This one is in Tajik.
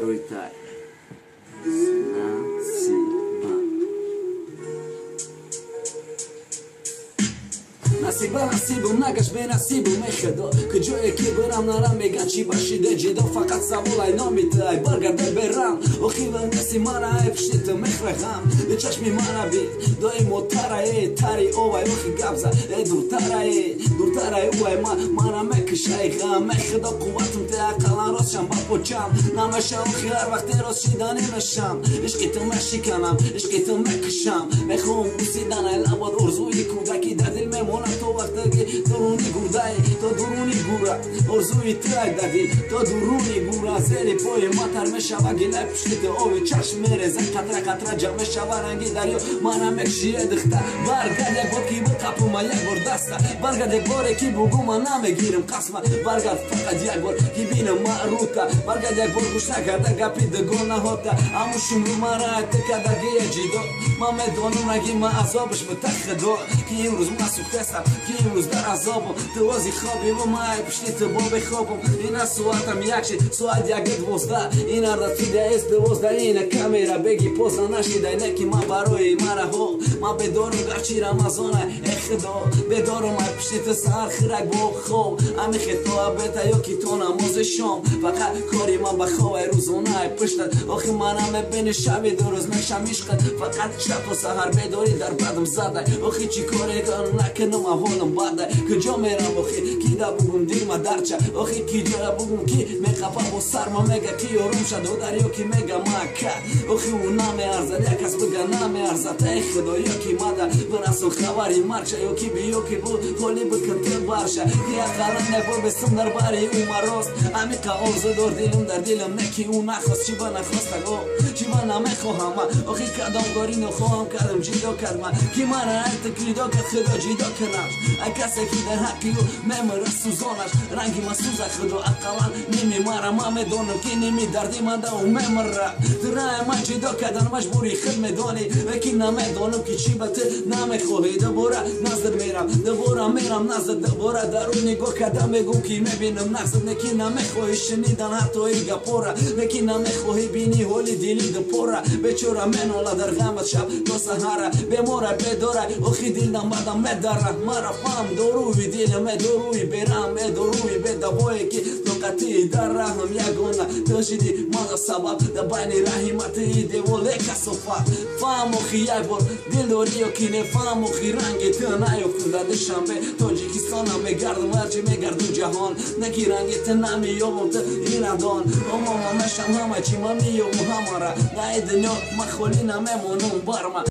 барои тай насиба насиба насибу нагаш бенасибу мехедо ки ҷое ки берам нарам меган чӣ башиде ҷидо фақат саволай номитай баргарде берам охива неси мана ай пиштиту мехрахам ди чашми мана бит доимо тарае тари овай охи габза дуртарае уай мана мекишай ғам мехедо қувватум те ақалан ростшам ба почам намеша охи ҳар вақте рост шидани мешам ишқи ту мешиканам ишқи ту мекишам мехоҳам бусиданай лабот орзуи кӯдаки дар дил мемонад то вақтаки дуруни гурдаи то дуруни гура орзуи трак дади то дуруни гура зери пои матар мешава гилай пиштити ови чашм мереза қатра қатра ҷам мешава ранги дарё мана мекшие дихта баргад як бор ки бу қапума як бор даста баргад як боре ки бугума намегирам қасма баргад фақат як бор ки бинам маърута баргад як бор гӯш накарда гапи дигон наҳота аму шумру мара тикадагия ҷидо ман медонам раги ма азобиш мутахидо ки имрӯз ма сухтестам ки имрӯз дар азобам ту ози хобиву май пишти ту бо бехобам ина соатам якши соат яки 12 ина расидаест 12 ина камера беги поза нашидай неки ман барои мараҳо ман бедорум гарчи рамазона эхидо бедорум ай пишти ту саҳар хирак бо хоб амихе то абета ёки то намози шом фақат кори ман ба ховай рӯзона ай пиштат охи манам мебини шаби дурӯз мешам ишқат фақат шабу саҳар бедорӣ дар бадам задай охи чӣ коре накунам аҳолам бадай куҷо мерам охи ки да бугум дирма дарча охи ки ҷоя бугум ки меқапа бо сарма мега ки ёрум шаду дарё ки мега мака охи ӯ намеарзад як кас бига намеарзад ай худо ёки мада бирасон хабари марча ёки биё ки бу ҳоли бикун те барша ки ақалан набор бестум дар бари ӯ марост амиқа орзу дор дилум дар дилам не ки ӯ нахост чӣ ба нахостаго чӣ ба намехоҳам ман охи кадомгорӣ нохоҳам кардам ҷидо кардман ки мана ай тикридо кард худо ҷидо кунам ай касе ки дар ҳаққи ӯ мемира сӯзонаш ранги ма сӯза худо ақалан немемара ман медонам ки неми дарди манда ӯ мемира дурае ман ҷидо кардан маҷбури худ медонӣ лекин намедонам ки чӣ ба ту намехоҳӣ дубора наздат мерам дубора мерам наздат дубора дар ӯ нигоҳ карда мегӯм ки мебинам нағзат лекин намехоҳӣ шунидан ҳатто и гапора лекин намехоҳӣ бини ҳоли дили дупора бечора менола дар ғамат шаб то саҳара бемора бедора охи дилдам бадам медара мара фам доруи дилам е доруи берам е доруи бедавое ки тоқати дар раҳам ягона ту шиди мана сабаб дар байни раҳимати деволе касофат фам охи як бор дилдориё ки не фам охи ранги ту наёфтум дар душанбе тоҷикистонам мегардам ҳарчи мегарду ҷаҳон неки ранги ту намеёбам ту ирадон омома мешам ҳама чӣ ман меёбам ҳамара наи дунё ман холӣ намемонам барма